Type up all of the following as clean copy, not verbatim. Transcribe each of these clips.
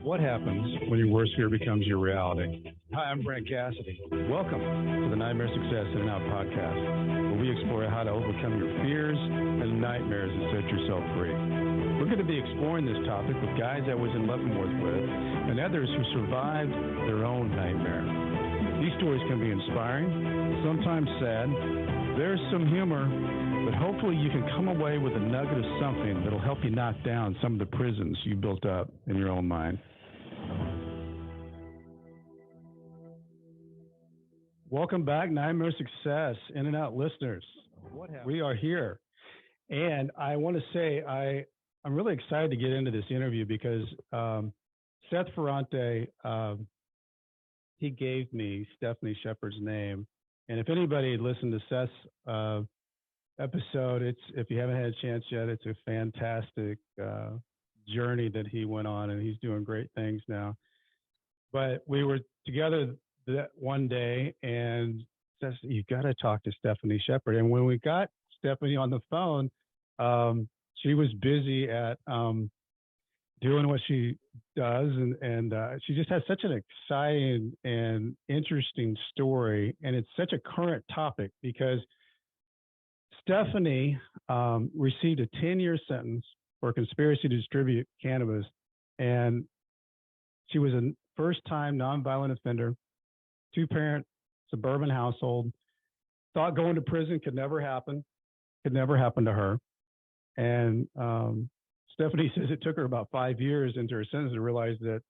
What happens when your worst fear becomes your reality? Hi, I'm Brent Cassidy. Welcome to the Nightmare Success In and Out podcast, where we explore how to overcome your fears and nightmares and set yourself free. We're going to be exploring this topic with guys I was in Leavenworth with and others who survived their own nightmare. These stories can be inspiring, sometimes sad. There's some humor, but hopefully you can come away with a nugget of something that'll help you knock down some of the prisons you built up in your own mind. Welcome back, Nightmare Success In and Out listeners. We are here. And I want to say I'm really excited to get into this interview because Seth Ferrante, he gave me Stephanie Shepard's name. And if anybody listened to Seth's episode, if you haven't had a chance yet, it's a fantastic journey that he went on, and he's doing great things now. But we were together that one day, and says, "You got to talk to Stephanie Shepard." And when we got Stephanie on the phone, she was busy at doing what she does, and she just has such an exciting and interesting story, and it's such a current topic because Stephanie received a 10-year sentence for conspiracy to distribute cannabis, and she was a first-time nonviolent offender, two-parent suburban household, thought going to prison could never happen to her. And Stephanie says it took her about 5 years into her sentence to realize that,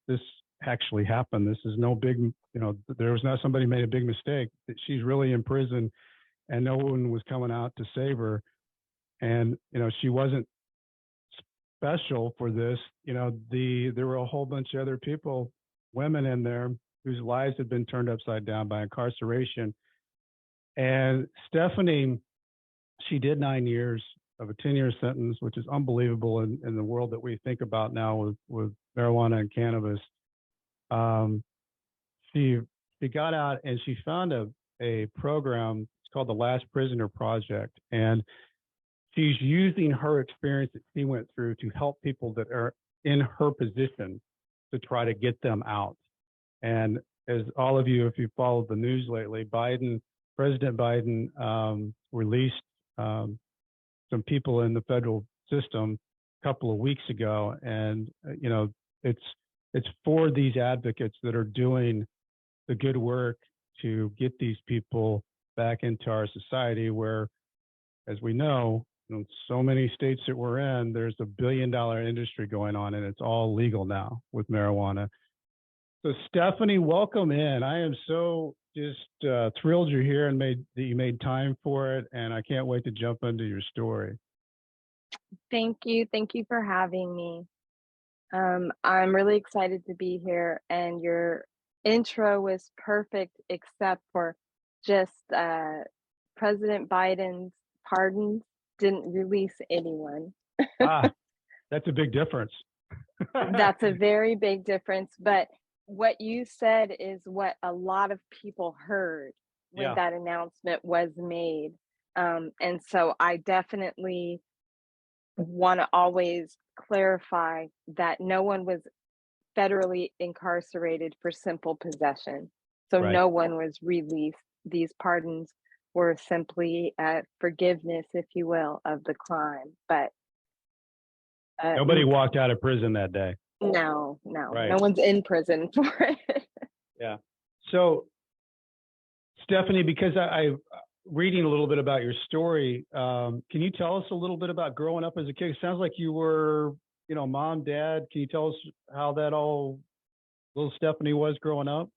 this actually happened. This is no big, there was not somebody made a big mistake, that she's really in prison and no one was coming out to save her. And, she wasn't special for this. There were a whole bunch of other people, women in there, whose lives had been turned upside down by incarceration. And Stephanie, she did 9 years of a 10-year sentence, which is unbelievable in the world that we think about now with marijuana and cannabis. She got out and she found a program. It's called the Last Prisoner Project. And she's using her experience that she went through to help people that are in her position to try to get them out. And as all of you, if you followed the news lately, President Biden released some people in the federal system a couple of weeks ago. And, it's for these advocates that are doing the good work to get these people back into our society where, as we know, in so many states that we're in, there's $1 billion industry going on, and it's all legal now with marijuana. So Stephanie, welcome in. I am so just thrilled you're here and that you made time for it, and I can't wait to jump into your story. Thank you. Thank you for having me. I'm really excited to be here, and your intro was perfect, except for just President Biden's pardons didn't release anyone. That's a big difference. That's a very big difference. But what you said is what a lot of people heard when that announcement was made. And so I definitely want to always clarify that no one was federally incarcerated for simple possession. So Right. No one was released. These pardons were simply forgiveness, if you will, of the crime. But nobody walked out of prison that day. No, Right. No one's in prison for it. Yeah. So, Stephanie, because I reading a little bit about your story, can you tell us a little bit about growing up as a kid? It sounds like you were, mom, dad. Can you tell us how that little Stephanie was growing up?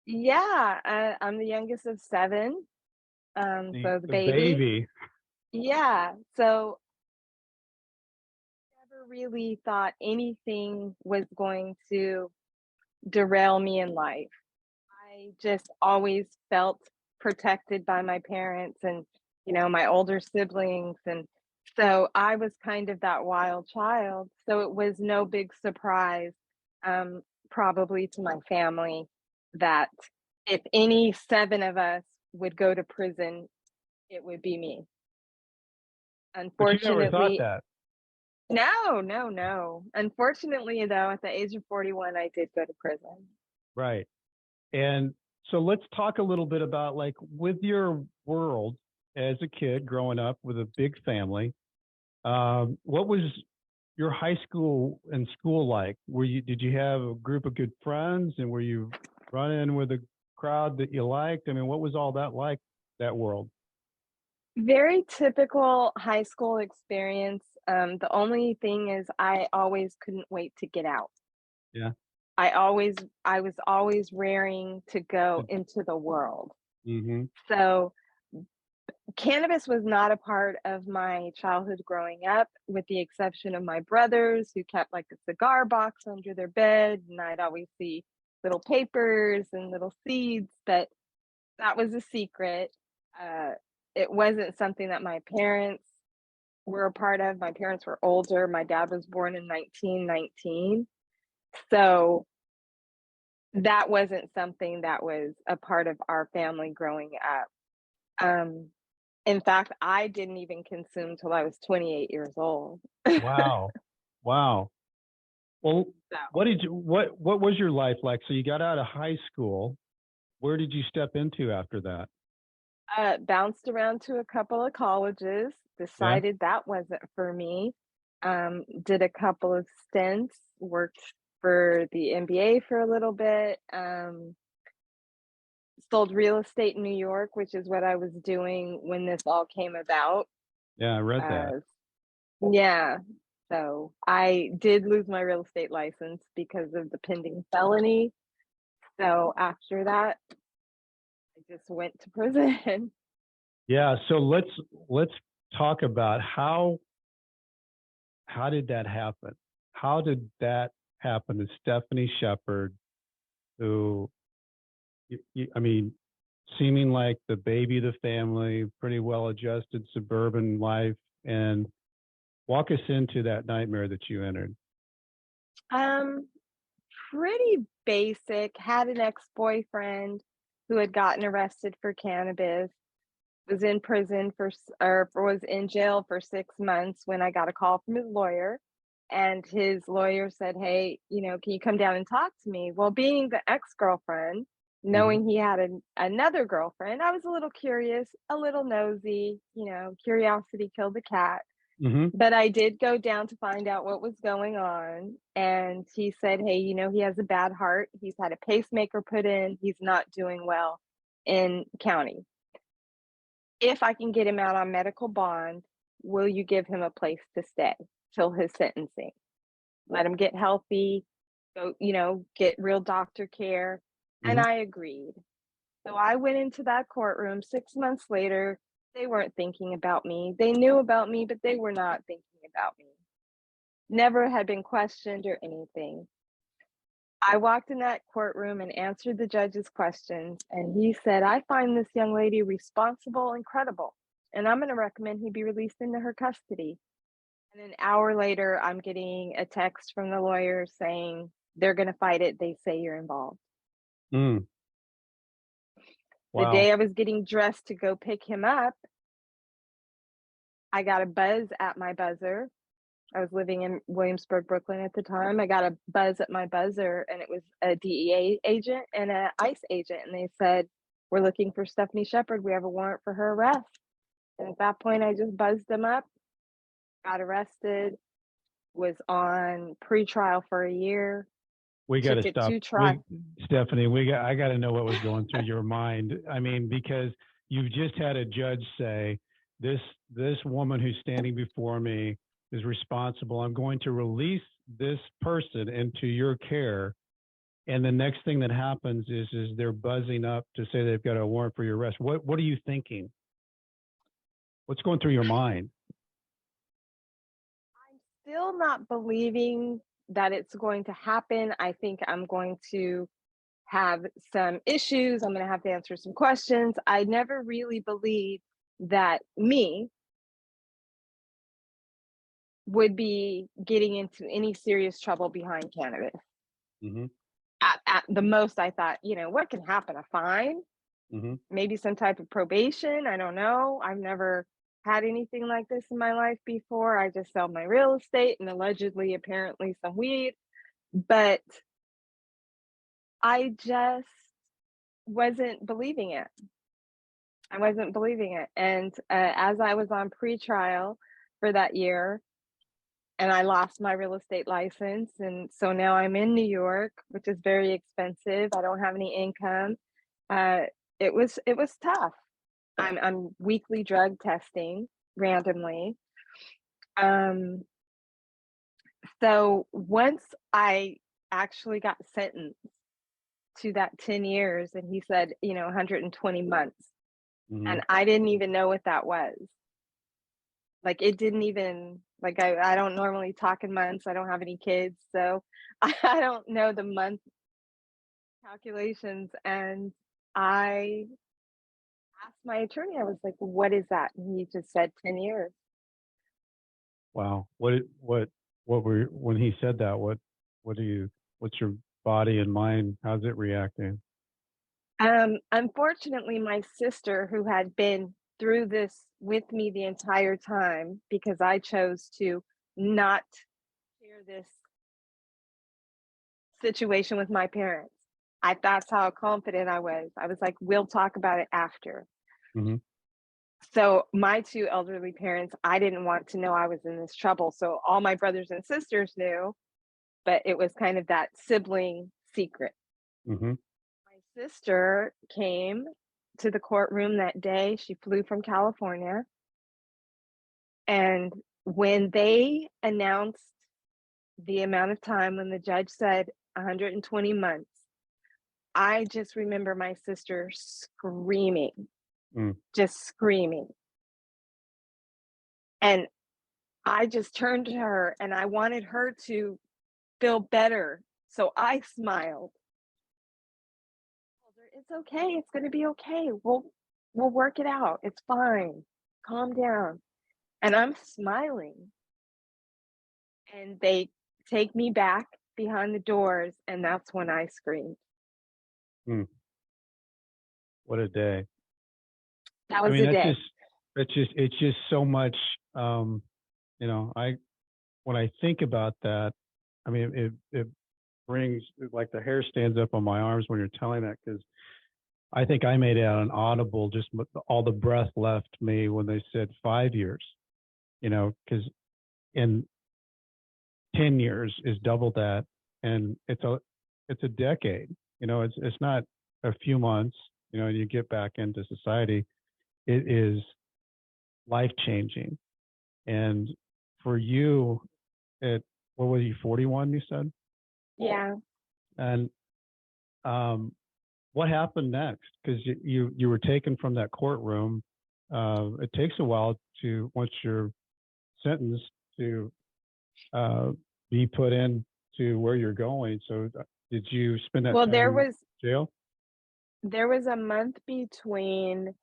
Yeah, I'm the youngest of seven. So the baby. Yeah. So never really thought anything was going to derail me in life. I just always felt protected by my parents and, my older siblings. And so I was kind of that wild child. So it was no big surprise, probably to my family, that if any seven of us would go to prison, it would be me. But you never thought Unfortunately, that. No, no, no. Unfortunately, though, at the age of 41, I did go to prison. Right. And so let's talk a little bit about like with your world as a kid growing up with a big family. What was your high school and school like? Did you have a group of good friends and were you running with a crowd that you liked? I mean, what was all that like, that world? Very typical high school experience. The only thing is I always couldn't wait to get out. Yeah. I was always raring to go into the world. Mm-hmm. So cannabis was not a part of my childhood growing up, with the exception of my brothers who kept like a cigar box under their bed, and I'd always see little papers and little seeds, but that was a secret. Uh, it wasn't something that my parents were a part of. My parents were older. My dad was born in 1919. So that wasn't something that was a part of our family growing up. Um, in fact, I didn't even consume till I was 28 years old. Wow. Wow. Well, So, what was your life like? So you got out of high school. Where did you step into after that? bounced around to a couple of colleges, Yeah. decided that wasn't for me. Did a couple of stints, worked for the NBA for a little bit, sold real estate in New York, which is what I was doing when this all came about. Yeah, I read that. Uh, yeah, so I did lose my real estate license because of the pending felony. So after that, I just went to prison. Yeah, so let's talk about how did that happen? How did that happen to Stephanie Shepard, who I mean, seeming like the baby of the family, pretty well adjusted suburban life, and walk us into that nightmare that you entered. Um, Pretty basic. Had an ex-boyfriend who had gotten arrested for cannabis, was in prison or was in jail for 6 months when I got a call from his lawyer. And his lawyer said, "Hey, can you come down and talk to me?" Well, being the ex-girlfriend, Hmm. knowing he had another girlfriend, I was a little curious, a little nosy. Curiosity killed the cat. Hmm. But I did go down to find out what was going on, and he said, "Hey, he has a bad heart. He's had a pacemaker put in. He's not doing well in county. If I can get him out on medical bond, will you give him a place to stay till his sentencing? Let him get healthy, go, get real doctor care." And Hmm. I agreed. So I went into that courtroom 6 months later. They weren't thinking about me. They knew about me, but they were not thinking about me. Never had been questioned or anything. I walked in that courtroom and answered the judge's questions, and he said, "I find this young lady responsible and credible, and I'm going to recommend he be released into her custody." And an hour later, I'm getting a text from the lawyer saying, "They're going to fight it. They say you're involved." Mm, The wow. day I was getting dressed to go pick him up, I got a buzz at my buzzer. I was living in Williamsburg, Brooklyn at the time. I got a buzz at my buzzer, and it was a DEA agent and an ICE agent, and they said, "We're looking for Stephanie Shepard. We have a warrant for her arrest." And at that point, I just buzzed them up, got arrested, was on pretrial for a year, We got to took it stop. to trial. Stephanie, I got to know what was going through your mind. I mean, because you've just had a judge say, this, this woman who's standing before me is responsible. I'm going to release this person into your care. And the next thing that happens is they're buzzing up to say they've got a warrant for your arrest. What are you thinking? What's going through your mind? I'm still not believing that it's going to happen. I think I'm going to have some issues. I'm going to have to answer some questions. I never really believed that me would be getting into any serious trouble behind cannabis. Mm-hmm. At the most, I thought, what can happen? A fine, Mm-hmm. maybe some type of probation. I don't know. I've never had anything like this in my life before. I just sell my real estate and allegedly, apparently, some weed. But I just wasn't believing it. I wasn't believing it. And as I was on pretrial for that year, and I lost my real estate license, and so now I'm in New York, which is very expensive. I don't have any income. Uh, it was tough. I'm weekly drug testing randomly. Um, so once I actually got sentenced to that 10 years, and he said, 120 months, Hmm. and I didn't even know what that was. Like, it didn't even like, I don't normally talk in months. I don't have any kids, so I don't know the month calculations. And I asked my attorney, I was like, "What is that?" And he just said 10 years. Wow. What were when he said that? What do you? What's your body and mind? How's it reacting? Unfortunately, my sister, who had been through this with me the entire time, because I chose to not share this situation with my parents. That's how confident I was. I was like, "We'll talk about it after." Hmm. So my two elderly parents, I didn't want to know I was in this trouble. So all my brothers and sisters knew, but it was kind of that sibling secret. Hmm. My sister came to the courtroom that day. She flew from California. And when they announced the amount of time, when the judge said 120 months, I just remember my sister screaming, Mm. just screaming. And I just turned to her and I wanted her to feel better. So I smiled. Told her, "It's okay. It's going to be okay. We'll work it out. It's fine. Calm down." And I'm smiling. And they take me back behind the doors, and that's when I screamed. Mm. What a day. That I was mean, the day. it's just so much. Um, I when I think about that, I mean, it brings like the hair stands up on my arms when you're telling that because I think I made it out an audible, just all the breath left me when they said 5 years, because in 10 years is double that. And it's a decade, it's not a few months, and you get back into society. It is life changing. And for you, what was you, 41, you said? Yeah. And um, what happened next? Because you were taken from that courtroom. It takes a while to once you're sentenced to uh, be put in to where you're going. So did you spend that Well, time there in was jail? there was a month between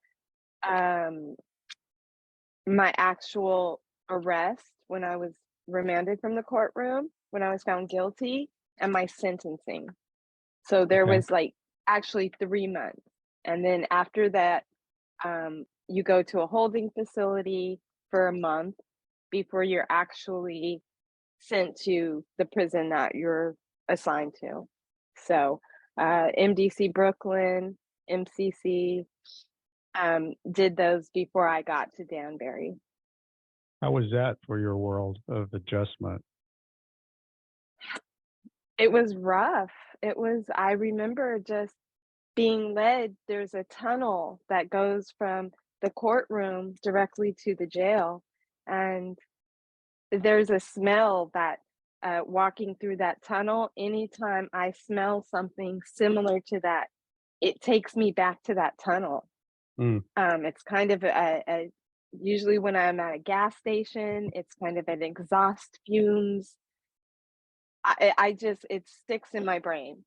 um my actual arrest, when I was remanded from the courtroom, when I was found guilty, and my sentencing. So there Okay. was like actually 3 months. And then after that, you go to a holding facility for a month before you're actually sent to the prison that you're assigned to. So, MDC Brooklyn, MCC, did those before I got to Danbury. How was that for your world of adjustment? It was rough. I remember just being led. There's a tunnel that goes from the courtroom directly to the jail. And there's a smell that, walking through that tunnel, anytime I smell something similar to that, it takes me back to that tunnel. Mm. It's kind of a usually when I'm at a gas station, it's kind of an exhaust fumes. I just it sticks in my brain.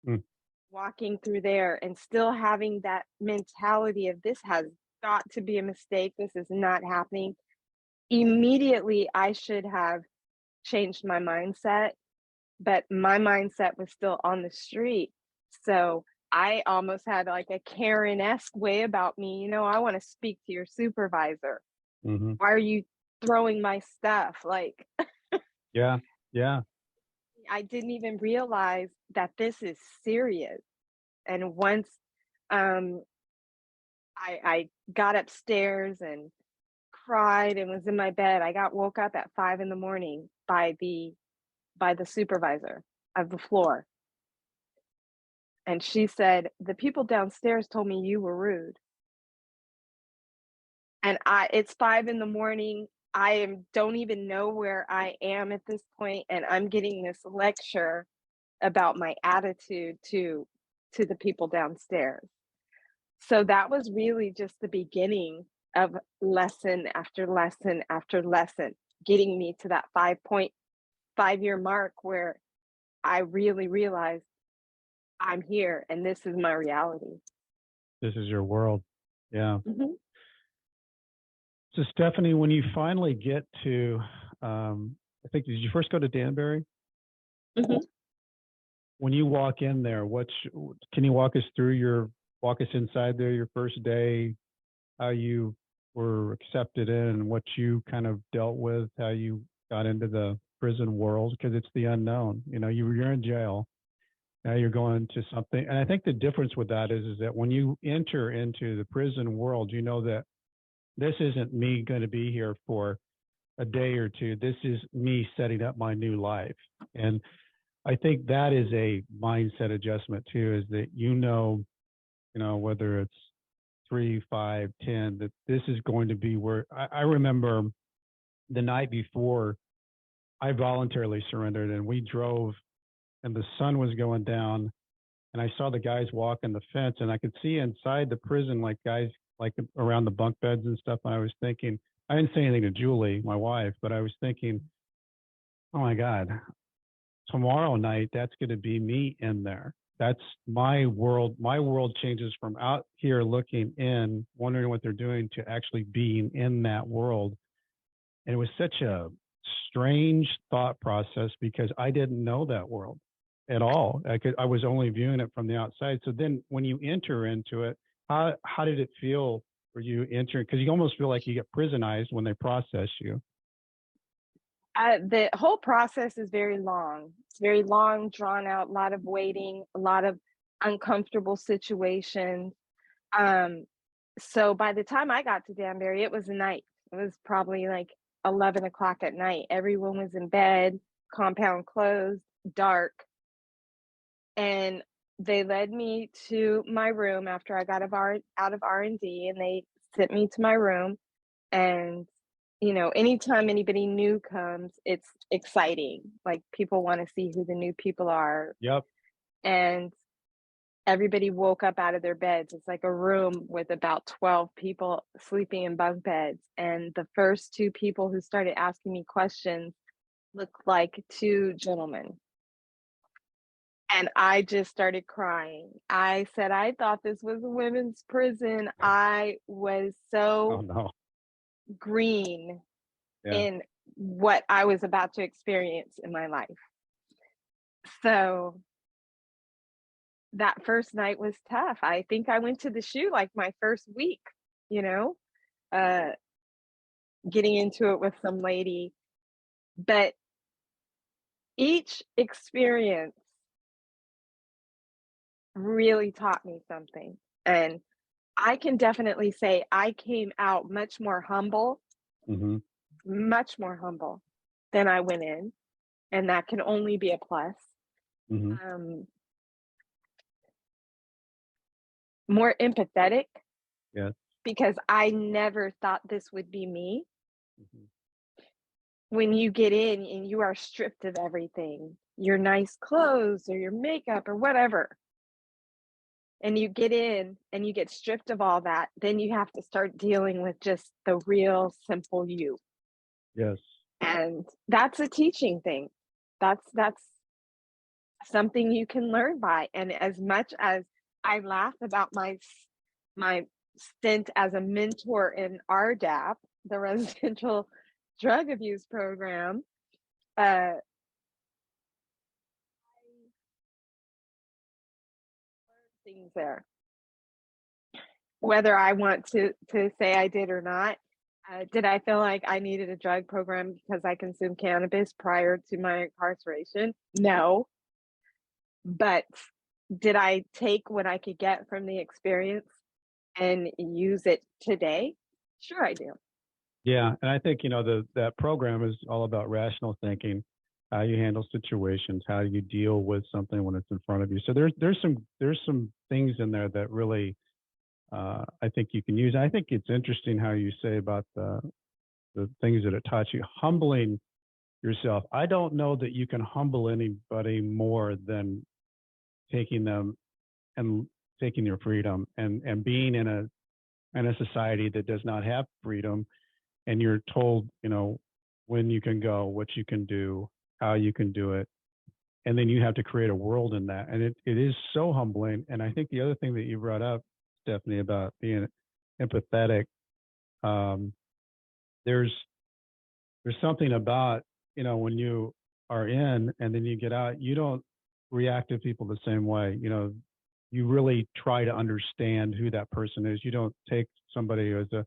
Mm. Walking through there and still having that mentality of this has got to be a mistake. This is not happening. Immediately, I should have changed my mindset, but my mindset was still on the street. So I almost had like a Karen-esque way about me. I want to speak to your supervisor. Mhm. Why are you throwing my stuff? Like, Yeah. Yeah. I didn't even realize that this is serious. And once um, I got upstairs and cried and was in my bed, I got woke up at 5 in the morning by the supervisor of the floor. And she said, "The people downstairs told me you were rude." And it's 5 in the morning. I don't even know where I am at this point, and I'm getting this lecture about my attitude to the people downstairs. So that was really just the beginning of lesson after lesson after lesson, getting me to that 5.5-year mark where I really realized I'm here and this is my reality. This is your world. Yeah. Mhm, So Stephanie, when you finally get to, I think, did you first go to Danbury? mhm. When you walk in there, can you walk us inside there your first day, how you were accepted in and what you kind of dealt with, how you got into the prison world, because it's the unknown. You're in jail. Now you're going to something. And I think the difference with that is that when you enter into the prison world, you know that this isn't me going to be here for a day or two. This is me setting up my new life. And I think that is a mindset adjustment too, is that whether it's 3, 5, 10, that this is going to be where I remember the night before I voluntarily surrendered and we drove and the sun was going down and I saw the guys walking the fence and I could see inside the prison, like guys like around the bunk beds and stuff. And I was thinking, I didn't say anything to Julie, my wife, but I was thinking, oh my God, tomorrow night, that's going to be me in there. That's my world. My world changes from out here looking in, wondering what they're doing, to actually being in that world. And it was such a strange thought process because I didn't know that world at all. I was only viewing it from the outside. So then when you enter into it, how did it feel for you entering? Because you almost feel like you get prisonized when they process you. The whole process is very long. It's very long, drawn out, a lot of waiting, a lot of uncomfortable situations. Um, so by the time I got to Danbury, it was night. It was probably like 11 o'clock at night. Everyone was in bed, compound closed, dark. And they led me to my room after I got out of R&D, and they sent me to my room. And anytime anybody new comes, it's exciting. Like, people want to see who the new people are. Yep. And everybody woke up out of their beds. It's like a room with about 12 people sleeping in bunk beds. And the first two people who started asking me questions looked like two gentlemen. And I just started crying. I said, I thought this was a women's prison. I was Oh so no. green Yeah. in what I was about to experience in my life. So that first night was tough. I think I went to the shoe like my first week, you know, uh, getting into it with some lady. But each experience really taught me something. And I can definitely say I came out Hmm. much more humble than I went in. And that can only be a plus. Hmm. Um, More empathetic, Yes. because I never thought this would be me. Hmm. When you get in and you are stripped of everything, your nice clothes or your makeup or whatever, and you get in and you get stripped of all that, then you have to start dealing with just the real simple you. Yes. And that's a teaching thing. That's something you can learn by. And as much as I laugh about my stint as a mentor in RDAP, the residential drug abuse program, uh, things there. Whether I want to say I did or not, Did I feel like I needed a drug program because I consumed cannabis prior to my incarceration? No. But did I take what I could get from the experience and use it today? Sure, I do. Yeah, and I think that program is all about rational thinking, how you handle situations, how you deal with something when it's in front of you. So there's some things in there that really I think you can use. I think it's interesting how you say about the things that it taught you, humbling yourself. I don't know that you can humble anybody more than taking them and taking their freedom and being in a society that does not have freedom, and you're told, when you can go, what you can do, how you can do it. And then you have to create a world in that. And it is so humbling. And I think the other thing that you brought up, Stephanie, about being empathetic, um, there's something about, when you are in and then you get out, you don't react to people the same way. You really try to understand who that person is. You don't take somebody as a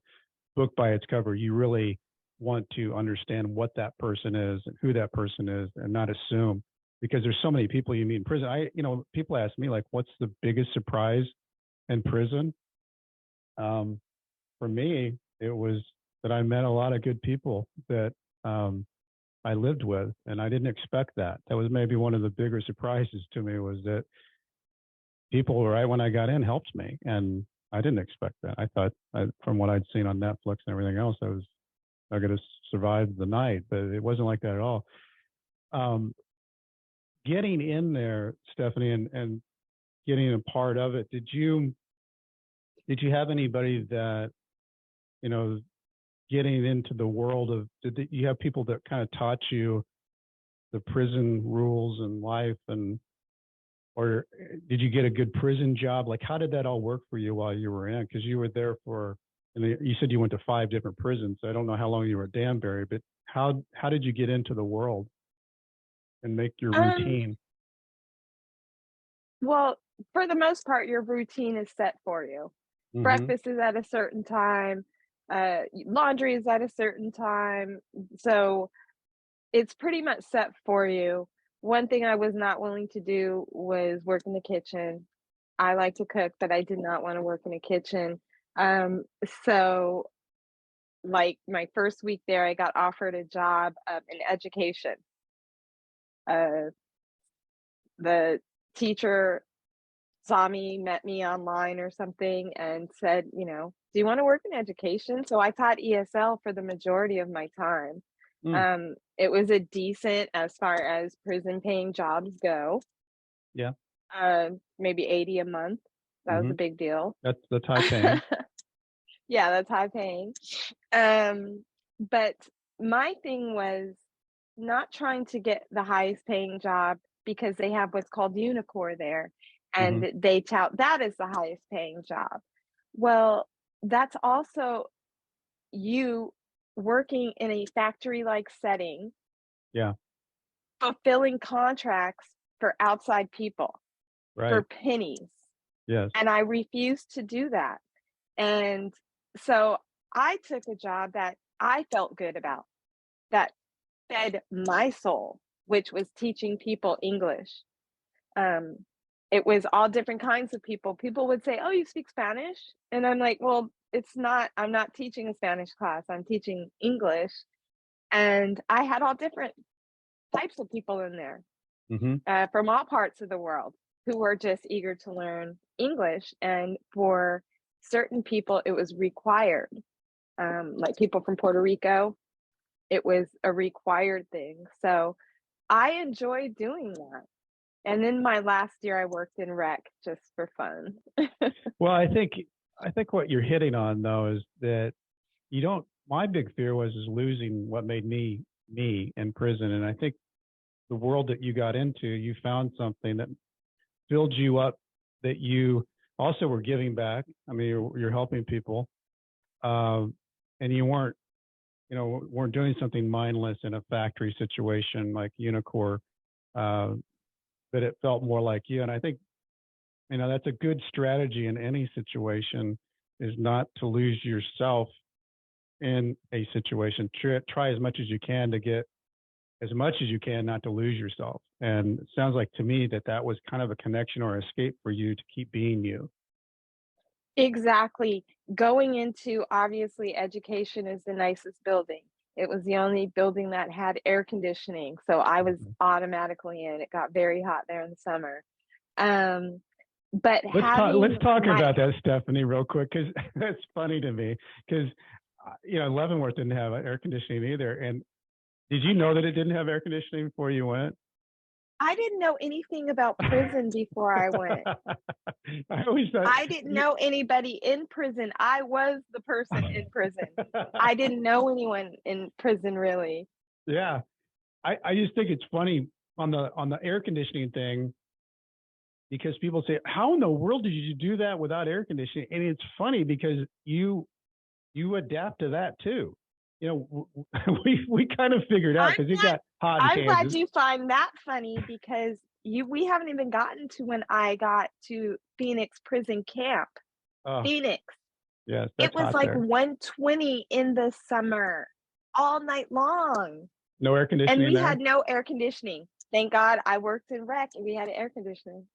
book by its cover. You really want to understand what that person is and who that person is, and not assume, because there's so many people you meet in prison. People ask me, like, what's the biggest surprise in prison? For me, it was that I met a lot of good people that I lived with, and I didn't expect that. That was maybe one of the bigger surprises to me, was that people right when I got in helped me, and I didn't expect that. I thought, from what I'd seen on Netflix and everything else, I going to survive the night, but it wasn't like that at all. Um, Getting in there, Stephanie, and getting a part of it, did you have anybody that, you know getting into the world of, you have people that kind of taught you the prison rules and life, and or did you get a good prison job? Like, how did that all work for you while you were in? Because you were there and you said you went to 5 different prisons. So I don't know how long you were at Danbury, but how did you get into the world and make your Um, routine? well, for the most part, your routine is set for you. Mm-hmm. Breakfast is at a certain time, laundry is at a certain time. So it's pretty much set for you. One thing I was not willing to do was work in the kitchen. I like to cook, but I did not want to work in a kitchen. So like my first week there, I got offered a job in education. Uh, the teacher saw me, met me online or something, and said, "Do you want to work in education?" So I taught ESL for the majority of my time. Mm, It was a decent as far as prison paying jobs go. yeah. Maybe 80 a month. That was Mm-hmm. a big deal. That's high paying. Yeah, that's high paying. But my thing was not trying to get the highest paying job because they have what's called Unicore there, Mm-hmm. and they tout that as the highest paying job. Well, that's also you working in a factory like setting, Yeah. fulfilling contracts for outside people for Right. pennies. Yes. And I refused to do that. And so I took a job that I felt good about, that fed my soul, which was teaching people English. Um, it was all different kinds of people. People would say, "Oh, you speak Spanish?" And I'm like, "Well, I'm not teaching a Spanish class. I'm teaching English." And I had all different types of people in there, Mm-hmm. from all parts of the world, who were just eager to learn English. And for certain people, it was required. Like people from Puerto Rico, it was a required thing. So I enjoyed doing that. And then my last year, I worked in rec just for fun. Well, I think what you're hitting on, though, is that you don't. My big fear is losing what made me me in prison, and I think the world that you got into, you found something that filled you up, that you also were giving back. I mean, you're helping people, um, and you weren't doing something mindless in a factory situation like Unicore, uh, but it felt more like you. And I think that's a good strategy in any situation, is not to lose yourself in a situation, try as much as you can to get as much as you can not to lose yourself. And it sounds like to me that that was kind of a connection or escape for you to keep being you. Exactly. Going into obviously education is the nicest building. It was the only building that had air conditioning, so I was Mhm. automatically in. It got very hot there in the summer. Um, but Let's having talk my about that, Stephanie, real quick, because that's funny to me. Because Leavenworth didn't have air conditioning either. And did you know that it didn't have air conditioning before you went? I didn't know anything about prison before I went. I always thought, I didn't know anybody in prison. I was the person in prison. I didn't know anyone in prison really. yeah. I just think it's funny on the air conditioning thing because people say, "How in the world did you do that without air conditioning?" And it's funny because you adapt to that too. We kind of figured out I'm because it glad got hot in I'm glad Kansas. you find that funny because you we haven't even gotten to when I got to Phoenix prison camp. Oh, Phoenix. yes, It that's was hot like there. 120 in the summer, all night long, No air and conditioning we there. had no air conditioning. Thank God I worked in rec and we had air conditioning.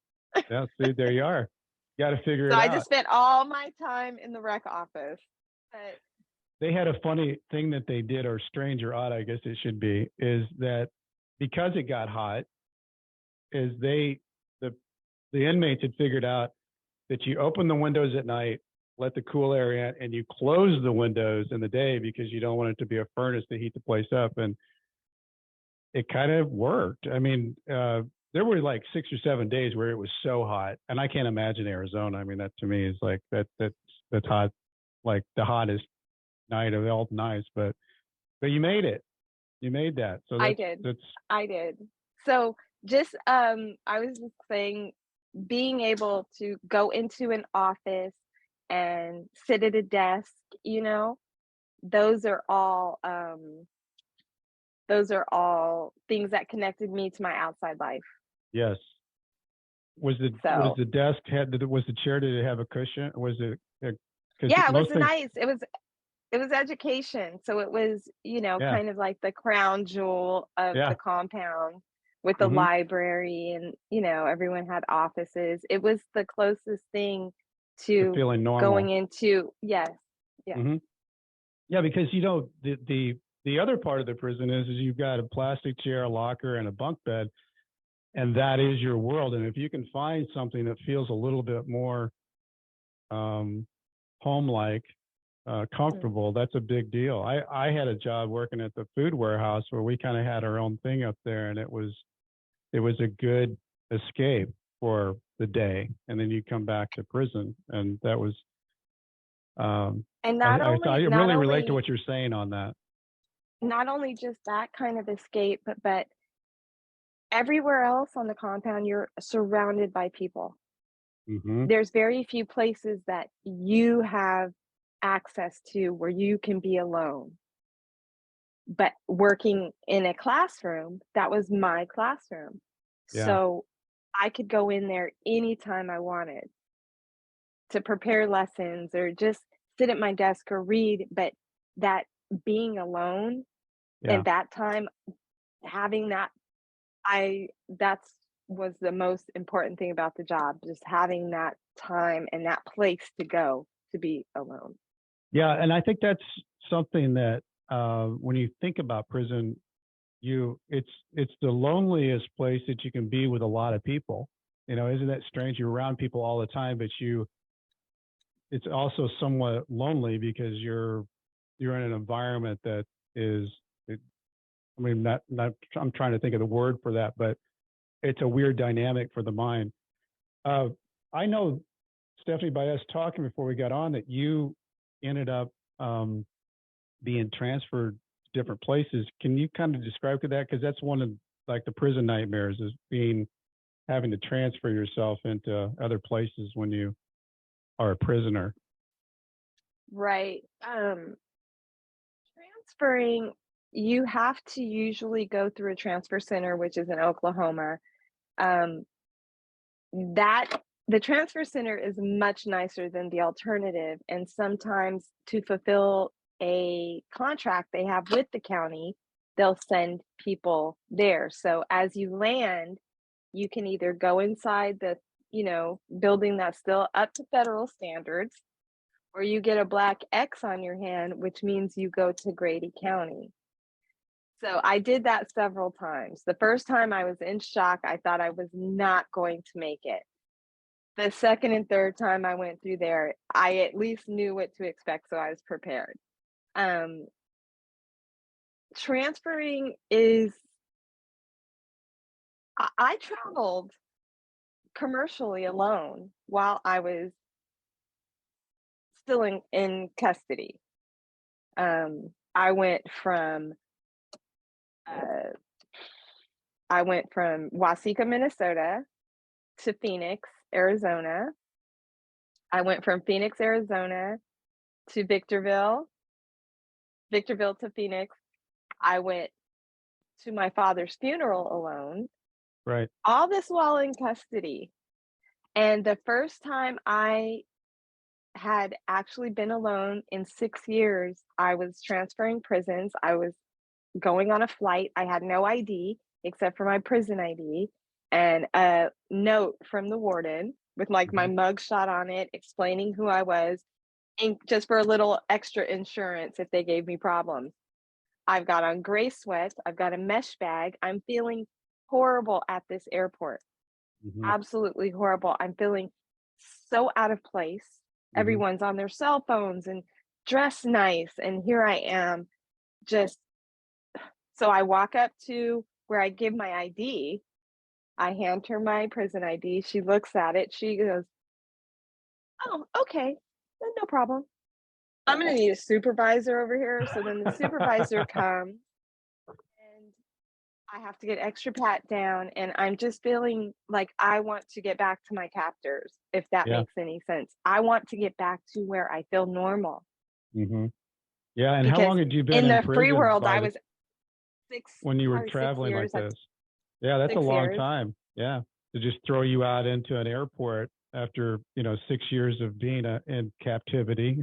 Yeah, see, there you are. Got to figure So it I just out. spent all my time in the rec office. But They had a funny thing that they did, or strange or odd, I guess it should be, is that because it got hot, is the the inmates had figured out that you open the windows at night, let the cool air in, and you close the windows in the day because you don't want it to be a furnace to heat the place up. And it kind of worked. I mean, there were like 6 or 7 days where it was so hot, and I can't imagine Arizona. I mean, that to me is like that's hot, like the hottest night of all nights. But you made it. You made that. So I that's did. that's I did. So just I was just saying being able to go into an office and sit at a desk, you know, those are all those are all things that connected me to my outside life. yes. Was So the desk was the chair, did it have a cushion? Was it because yeah, it was most things, nice. It was education. So it was, yeah, kind of like the crown jewel of yeah. the compound with the Hmm. library and, everyone had offices. It was the closest thing To to feeling going normal. into yes. Yes. Hmm. Yeah, because the other part of the prison is you've got a plastic chair, a locker, and a bunk bed, and that is your world. And if you can find something that feels a little bit more um, home-like, Mm. comfortable, that's a big deal. I had a job working at the food warehouse where we kind of had our own thing up there, and it was a good escape for the day, and then you come back to prison, and that was um, And I really relate to what you're saying on that. not only just that kind of escape, but everywhere else on the compound, you're surrounded by people. Hmm. There's very few places that you have access to where you can be alone. But working in a classroom, that was my classroom. Yeah, So I could go in there anytime I wanted to prepare lessons or just sit at my desk or read. But that being alone yeah. and that time, having that, that's was the most important thing about the job, just having that time and that place to go to be alone. Yeah, and I think that's something that when you think about prison, it's the loneliest place that you can be with a lot of people. Isn't that strange? You're around people all the time, but it's also somewhat lonely because you're in an environment that is, I mean, not I'm trying to think of the word for that, but it's a weird dynamic for the mind. Uh, I know, Stephanie, by us talking before we got on, that you ended up being transferred to different places. Can you kind of describe that? Because that's one of like the prison nightmares is having to transfer yourself into other places when you are a prisoner. Right. Transferring, you have to usually go through a transfer center, which is in Oklahoma. Um, that the transfer center is much nicer than the alternative, and sometimes to fulfill a contract they have with the county, they'll send people there. So as you land, you can either go inside the, building that's still up to federal standards, or you get a black X on your hand, which means you go to Grady County. So I did that several times. The first time I was in shock. I thought I was not going to make it. The second and third time I went through there, I at least knew what to expect, so I was prepared. Um, Transferring is, I traveled commercially alone while I was still in custody. I went from uh, I went from Waseca, Minnesota to Phoenix, Arizona. I went from Phoenix, Arizona to Victorville, Victorville to Phoenix. I went to my father's funeral alone, Right. all this while in custody. And the first time I had actually been alone in 6 years, I was transferring prisons. I was going on a flight. I had no ID except for my prison ID and a note from the warden with like my Mhm. mug shot on it, explaining who I was, and just for a little extra insurance if they gave me problems. I've got on gray sweats. I've got a mesh bag. I'm feeling horrible at this airport. Mhm. Absolutely horrible. I'm feeling so out of place. Mhm. Everyone's on their cell phones and dressed nice. And here I am, just so I walk up to where I give my ID. I hand her my prison ID. She looks at it. She goes, "Oh, okay. No problem. I'm going to need a supervisor over here." So then the supervisor comes and I have to get extra pat down. And I'm just feeling like I want to get back to my captors, if that Yeah. makes any sense. I want to get back to where I feel normal Mhm. Yeah. And how because long had you been in in the free prison world, by I the was six, when you were probably six traveling like years, this? Yeah, that's a 6 long years. time. Yeah. To just throw you out into an airport after, 6 years of being in captivity.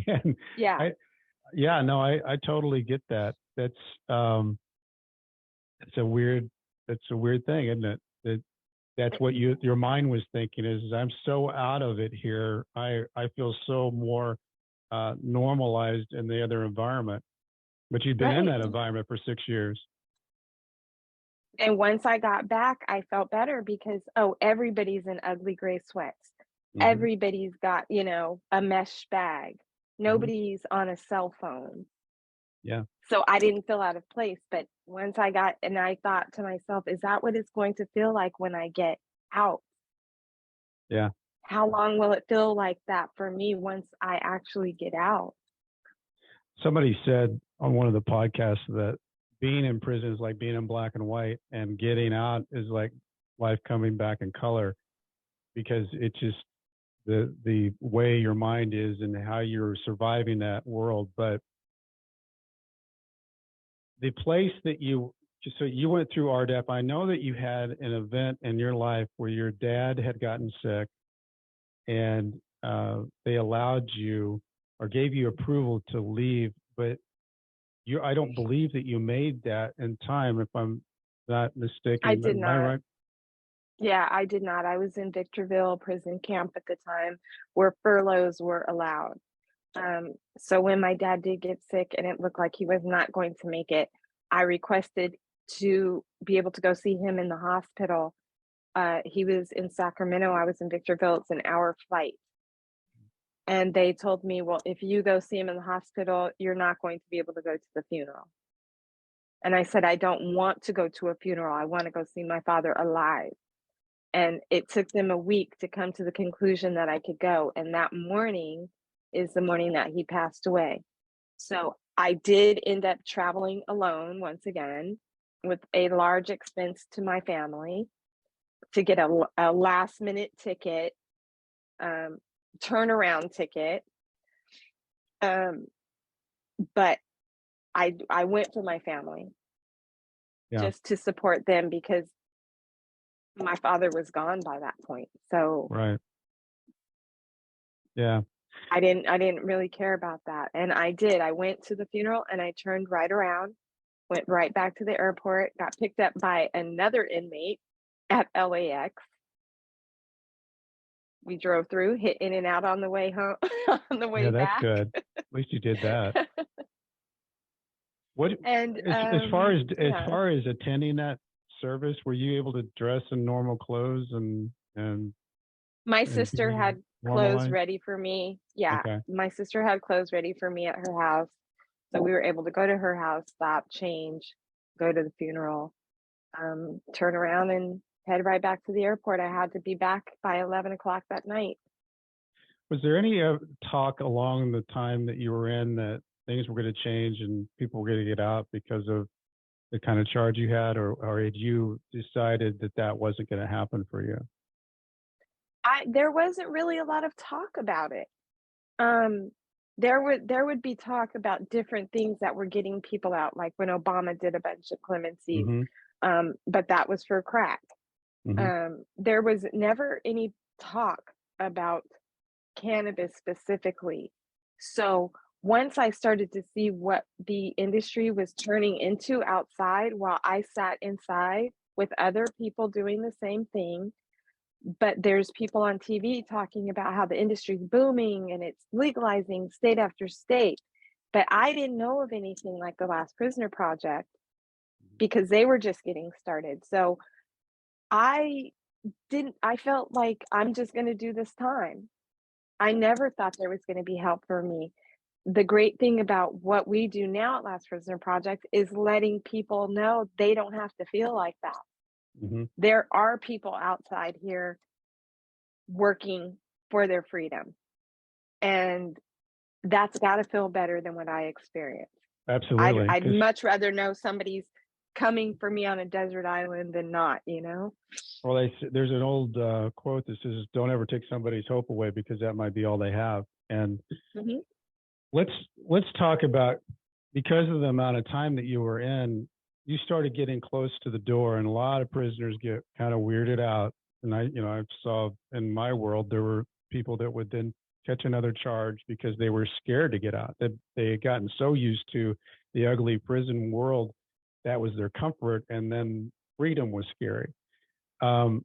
And Yeah. I, yeah, no, I totally get that. Um, it's a weird, it's a weird thing, isn't it? That's what your mind was thinking is I'm so out of it here. I feel so more normalized in the other environment. But you've been in Right. that environment for 6 years. And once I got back, I felt better because, oh, everybody's in ugly gray sweats. Hmm. Everybody's got, a mesh bag. Hmm. Nobody's on a cell phone. Yeah. So I didn't feel out of place. But once I got, and I thought to myself, is that what it's going to feel like when I get out? Yeah. How long will it feel like that for me once I actually get out? Somebody said on one of the podcasts that being in prison is like being in black and white, and getting out is like life coming back in color, because it's just the way your mind is and how you're surviving that world. But the place that so you went through RDEP. I know that you had an event in your life where your dad had gotten sick, and they allowed you or gave you approval to leave, but I don't believe that you made that in time, if I'm not I mistaken. did Am I not. right? Yeah, I did not. I was in Victorville prison camp at the time where furloughs were allowed. So when my dad did get sick and it looked like he was not going to make it, I requested to be able to go see him in the hospital. He was in Sacramento. I was in Victorville. It's an hour flight. And they told me, well, if you go see him in the hospital, you're not going to be able to go to the funeral. And I said, I don't want to go to a funeral. I want to go see my father alive. And it took them a week to come to the conclusion that I could go. And that morning is the morning that he passed away. So I did end up traveling alone once again with a large expense to my family to get a last minute ticket, um, turnaround ticket. Um, but I went for my family Yeah. just to support them because my father was gone by that point. So Right. Yeah. I didn't really care about that, and I did. I went to the funeral and I turned right around, went right back to the airport, got picked up by another inmate at LAX. We drove through, hit In and Out on the way home, on the Yeah, way that's back. good. At least you did that. What And, as yeah, far as attending that service, were you able to dress in normal clothes my and sister be had normal clothes life? ready for me. Yeah, Okay. my sister had clothes ready for me at her house, so we were able to go to her house, stop, change, go to the funeral, turn around and head right back to the airport. I had to be back by 11 o'clock that night. Was there any talk along the time that you were in that things were going to change and people were going to get out because of the kind of charge you had, or had you decided that that wasn't going to happen for you? I There wasn't really a lot of talk about it. Um, there would be talk about different things that were getting people out, like when Obama did a bunch of clemencies, Mm-hmm. but that was for crack. Mm-hmm. There was never any talk about cannabis specifically. So once I started to see what the industry was turning into outside while I sat inside with other people doing the same thing, but there's people on TV talking about how the industry's booming and it's legalizing state after state. But I didn't know of anything like the Last Prisoner Project because they were just getting started. So I I felt like I'm just going to do this time. I never thought there was going to be help for me. The great thing about what we do now at Last Prisoner Project is letting people know they don't have to feel like that. Mm-hmm. There are people outside here working for their freedom, and that's got to feel better than what I experienced. Absolutely. I'd Because, much rather know somebody's coming for me on a desert island than not, you know? well, there's an old quote that says, "Don't ever take somebody's hope away because that might be all they have." And Mhm. let's let's talk about, because of the amount of time that you were in, you started getting close to the door, and a lot of prisoners get kind of weirded out. And I saw in my world there were people that would then catch another charge because they were scared to get out. That they had gotten so used to the ugly prison world, that was their comfort, and then freedom was scary. Um,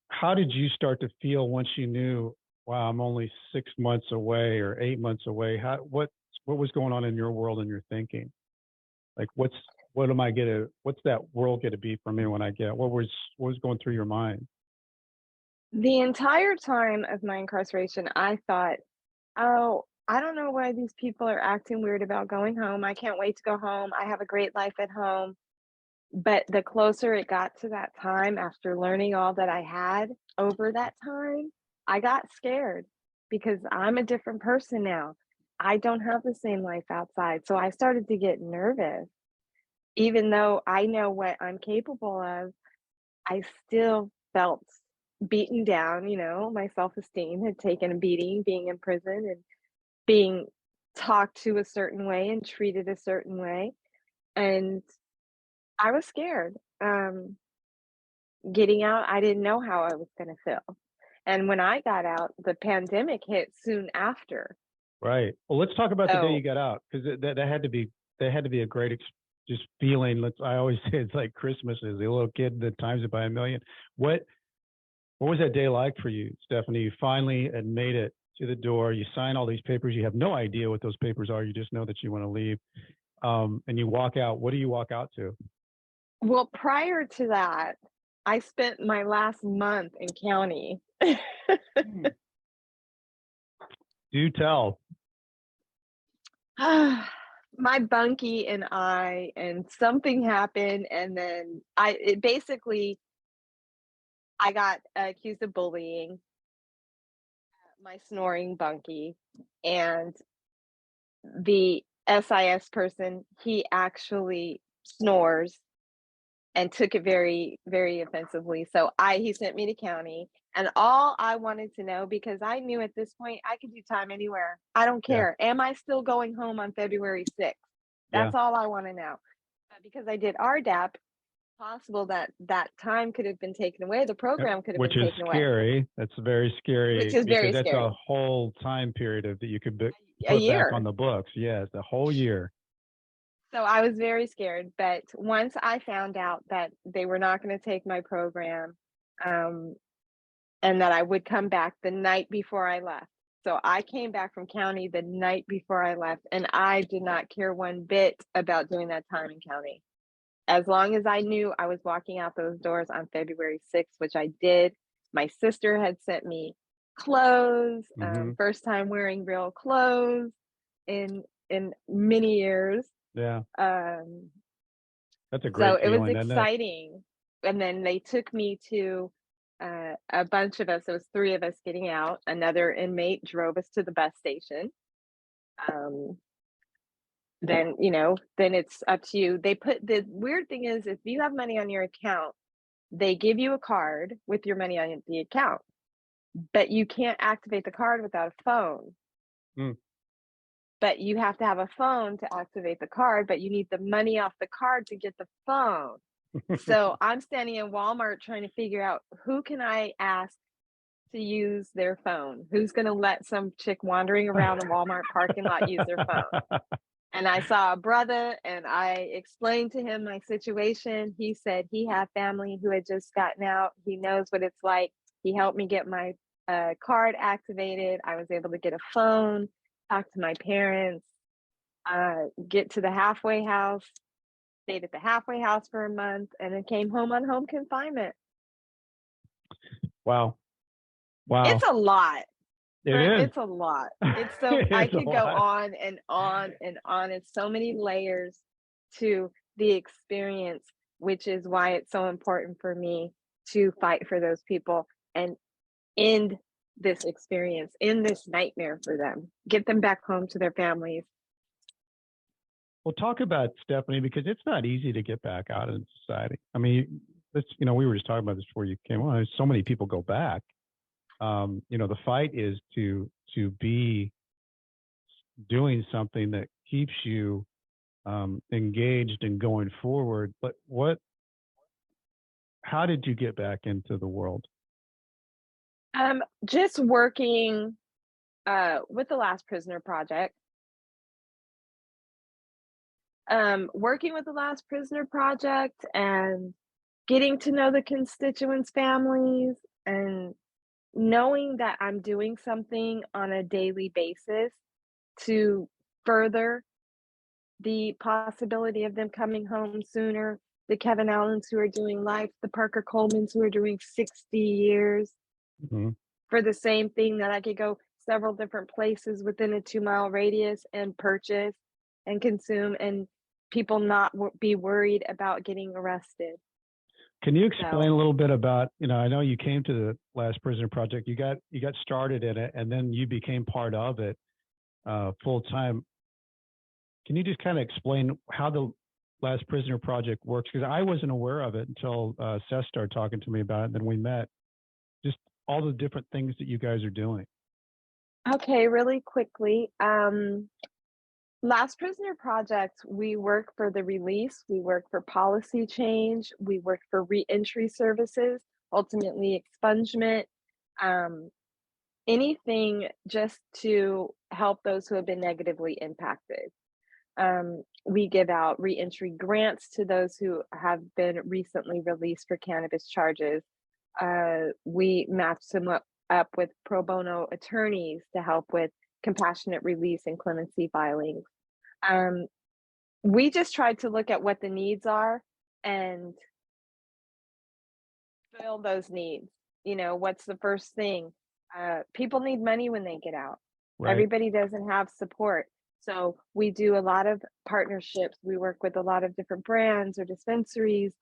how did you start to feel once you knew, wow, I'm only 6 months away or 8 months away? What was going on in your world and your thinking? Like, what's that world gonna be for me when I get? What was going through your mind? The entire time of my incarceration, I thought, oh, I don't know why these people are acting weird about going home. I can't wait to go home. I have a great life at home. But the closer it got to that time, after learning all that I had over that time, I got scared because I'm a different person now. I don't have the same life outside. So I started to get nervous. Even though I know what I'm capable of, I still felt beaten down. My self-esteem had taken a beating being in prison and being talked to a certain way and treated a certain way. And I was scared. Getting out, I didn't know how I was gonna feel. And when I got out, the pandemic hit soon after. Right. Well, let's talk about the day you So got out, because that had to be a great just feeling. I always say it's like Christmas as a little kid that times it by a million. What what was that day like for you, Stephanie? You finally had made it to the door. You sign all these papers. You have no idea what those papers are. You just know that you want to leave. And you walk out. What do you walk out to? well, prior to that, I spent my last month in county. Hmm. Do tell. My bunkie and something happened, and then I got accused of bullying my snoring bunkie, and the SIS person, he actually snores and took it very, very offensively. So he sent me to county, and all I wanted to know, because I knew at this point I could do time anywhere. I don't Yeah. care. Am I still going home on February 6th? Yeah. That's all I want to know. But because I did RDAP, possible that that time could have been taken away. The Yep. program could have Which been is taken away, scary. That's very which scary is because very that's a scary. whole time period that you could A put back on year. the books. Yes, a whole year. So I was very scared, but once I found out that they were not going to take my program, um, and that I would come back the night before I left. So I came back from county the night before I left, and I did not care one bit about doing that time in county. As long as I knew I was walking out those doors on February 6th, which I did. My sister had sent me clothes, Hmm. first time wearing real clothes in many years. Yeah, Um, that's a so great it was feeling, isn't it? exciting. And then they took me to a bunch of us, it was three of us getting out. Another inmate drove us to the bus station. Um, then, then it's up to you. The weird thing is, if you have money on your account, they give you a card with your money on the account, but you can't activate the card without a phone. Mm. But you have to have a phone to activate the card, but you need the money off the card to get the phone. So I'm standing in Walmart trying to figure out who can I ask to use their phone? Who's going to let some chick wandering around the Walmart parking lot use their phone? And I saw a brother and I explained to him my situation. He said he had family who had just gotten out. He knows what it's like. He helped me get my card activated. I was able to get a phone, talk to my parents, get to the halfway house, stayed at the halfway house for a month, and then came home on home confinement. Wow. It's Wow. a lot. It Brent, is. it's a lot. It's so I It's a could go lot. on and on and on. It's so many layers to the experience, which is why it's so important for me to fight for those people and end this experience, end this nightmare for them, get them back home to their families. Well, talk about Stephanie, because it's not easy to get back out in society. I mean, we were just talking about this before you came on. So many people go back. The fight is to be doing something that keeps you engaged and going forward. But how did you get back into the world? Just working with the Last Prisoner Project. Working with the Last Prisoner Project and getting to know the constituents' families and knowing that I'm doing something on a daily basis to further the possibility of them coming home sooner, the Kevin Allens who are doing life, the Parker Colemans who are doing 60 years Hmm. for the same thing, that I could go several different places within a 2-mile radius and purchase and consume, and people not be worried about getting arrested. Can you explain So a little bit about, I know you came to the Last Prisoner Project, you got started in it, and then you became part of it full time. Can you just kind of explain how the Last Prisoner Project works? Because I wasn't aware of it until Seth started talking to me about it, and then we met. Just all the different things that you guys are doing. okay, really quickly, Last Prisoner Project, we work for the release, we work for policy change, we work for reentry services, ultimately expungement, um, anything just to help those who have been negatively impacted. We give out reentry grants to those who have been recently released for cannabis charges. We match them up with pro bono attorneys to help with compassionate release and clemency filings. Um, we just tried to look at what the needs are and fill those needs. What's the first thing? People need money when they get out. Right. Everybody doesn't have support. So we do a lot of partnerships. We work with a lot of different brands or dispensaries,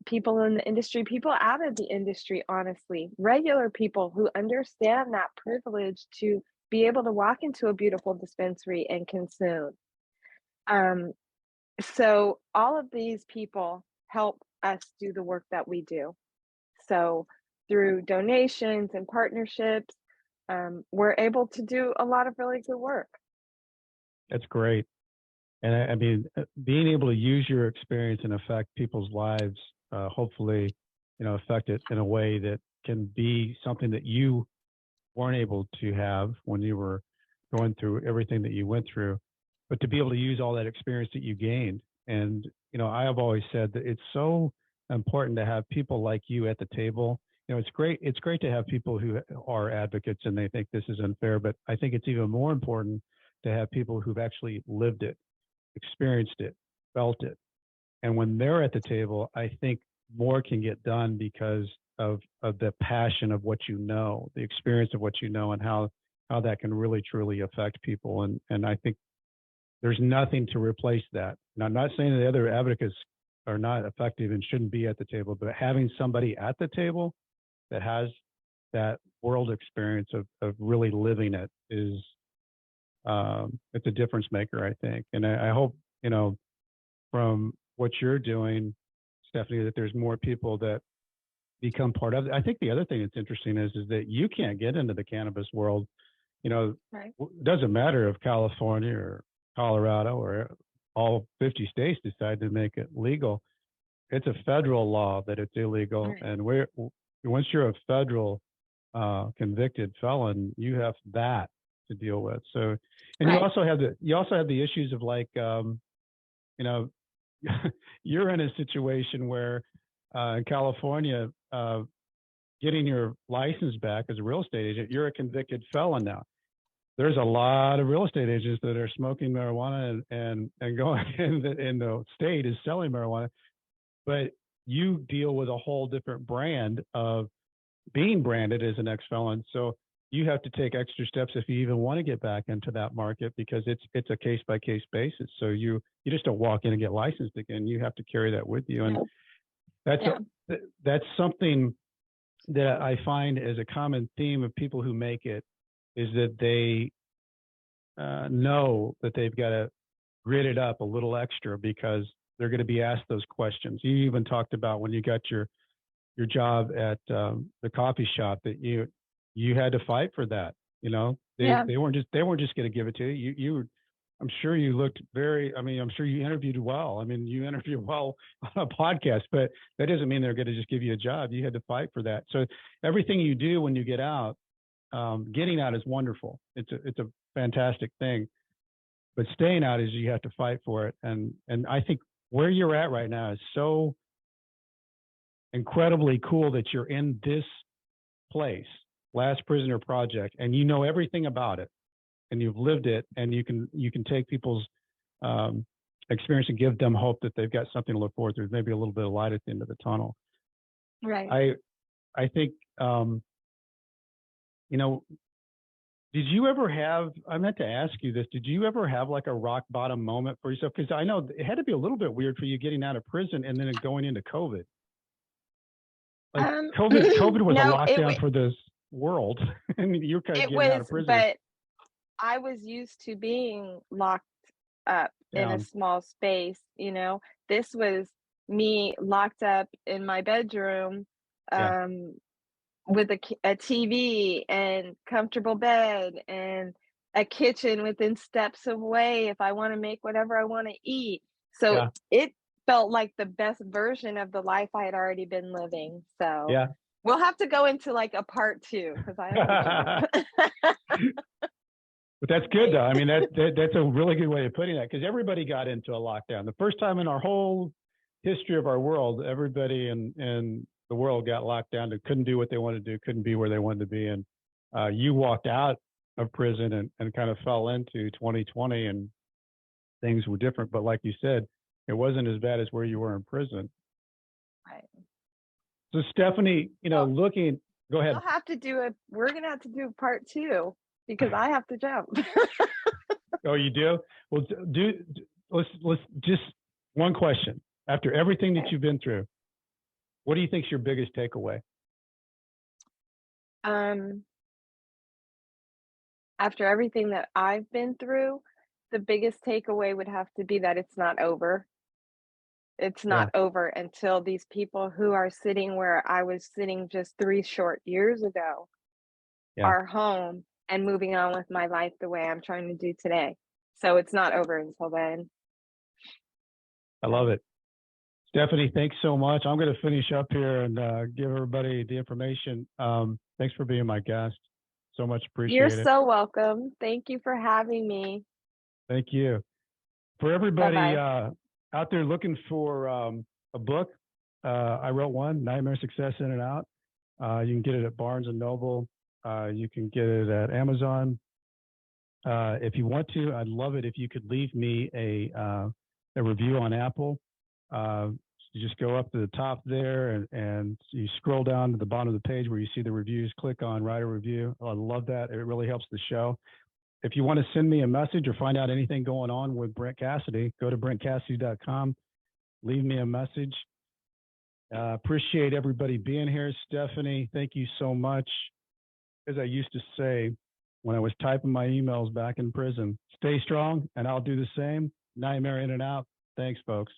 people in the industry, people out of the industry, honestly, regular people who understand that privilege to be able to walk into a beautiful dispensary and consume. Um, so all of these people help us do the work that we do. So through donations and partnerships, we're able to do a lot of really good work. That's great. And I mean, being able to use your experience and affect people's lives hopefully, affect it in a way that can be something that you weren't able to have when you were going through everything that you went through, but to be able to use all that experience that you gained. And, I have always said that it's so important to have people like you at the table. It's great. It's great to have people who are advocates and they think this is unfair, but I think it's even more important to have people who've actually lived it, experienced it, felt it. And when they're at the table, I think more can get done because of the passion of what the experience of what and how that can really truly affect people. And I think there's nothing to replace that. And I'm not saying that the other advocates are not effective and shouldn't be at the table, but having somebody at the table that has that world experience of really living it is it's a difference maker, I think. And I hope, from what you're doing, Stephanie, that there's more people that become part of it. I think the other thing that's interesting is that you can't get into the cannabis world. Right. It doesn't matter if California or Colorado or all 50 states decide to make it legal. It's a federal law that it's illegal. Right. And once you're a federal convicted felon, you have that to deal with. So, and Right. you also have the issues of like, you're in a situation where in California, getting your license back as a real estate agent, you're a convicted felon now. There's a lot of real estate agents that are smoking marijuana and going in the state is selling marijuana, but you deal with a whole different brand of being branded as an ex-felon. So you have to take extra steps if you even want to get back into that market because it's a case by case basis. So you just don't walk in and get licensed again. You have to carry that with you. And that's something that I find as a common theme of people who make it is that they know that they've got to grit it up a little extra because they're going to be asked those questions. You even talked about when you got your job at the coffee shop that you had to fight for that. They weren't just going to give it to you. I'm sure you looked I'm sure you interviewed well. You interviewed well on a podcast, but that doesn't mean they're going to just give you a job. You had to fight for that. So everything you do when you get out, getting out is wonderful. It's a fantastic thing, but staying out is you have to fight for it. And I think where you're at right now is so incredibly cool that you're in this place, Last Prisoner Project, and you know everything about it. And you've lived it, and you can take people's experience and give them hope that they've got something to look forward to. Maybe a little bit of light at the end of the tunnel. Right. I think did you ever have? I meant to ask you this. Did you ever have like a rock bottom moment for yourself? Because I know it had to be a little bit weird for you getting out of prison and then going into COVID. Like COVID was a lockdown for this world, and you're kind of getting out of prison. But I was used to being locked up in a small space. This was me locked up in my bedroom with a TV and comfortable bed and a kitchen within steps away if I want to make whatever I want to eat. So it felt like the best version of the life I had already been living. So we'll have to go into like a part 2 because I But that's good though. That's a really good way of putting that because everybody got into a lockdown. The first time in our whole history of our world, everybody in the world got locked down. They couldn't do what they wanted to do, couldn't be where they wanted to be. And you walked out of prison and kind of fell into 2020 and things were different. But like you said, it wasn't as bad as where you were in prison. Right. So Stephanie, go ahead. We're going to have to do a part 2 because I have to jump. Oh, you do? Well, let's just one question. After everything that you've been through, what do you think is your biggest takeaway? After everything that I've been through, the biggest takeaway would have to be that it's not over. It's not over until these people who are sitting where I was sitting just 3 short years ago are home and moving on with my life the way I'm trying to do today. So it's not over until then. I love it. Stephanie, thanks so much. I'm going to finish up here and give everybody the information. Thanks for being my guest. So much You're appreciate it. so welcome. Thank you for having me. Thank you. For everybody Bye-bye. out there looking for a book, I wrote one, Nightmare Success In and Out. You can get it at Barnes and Noble. You can get it at Amazon. If you want to, I'd love it if you could leave me a review on Apple. You just go up to the top there and you scroll down to the bottom of the page where you see the reviews, click on write a review. I love that. It really helps the show. If you want to send me a message or find out anything going on with Brent Cassidy, go to brentcassidy.com, leave me a message. Appreciate everybody being here. Stephanie, thank you so much. As I used to say when I was typing my emails back in prison, stay strong and I'll do the same. Nightmare in and out. Thanks, folks.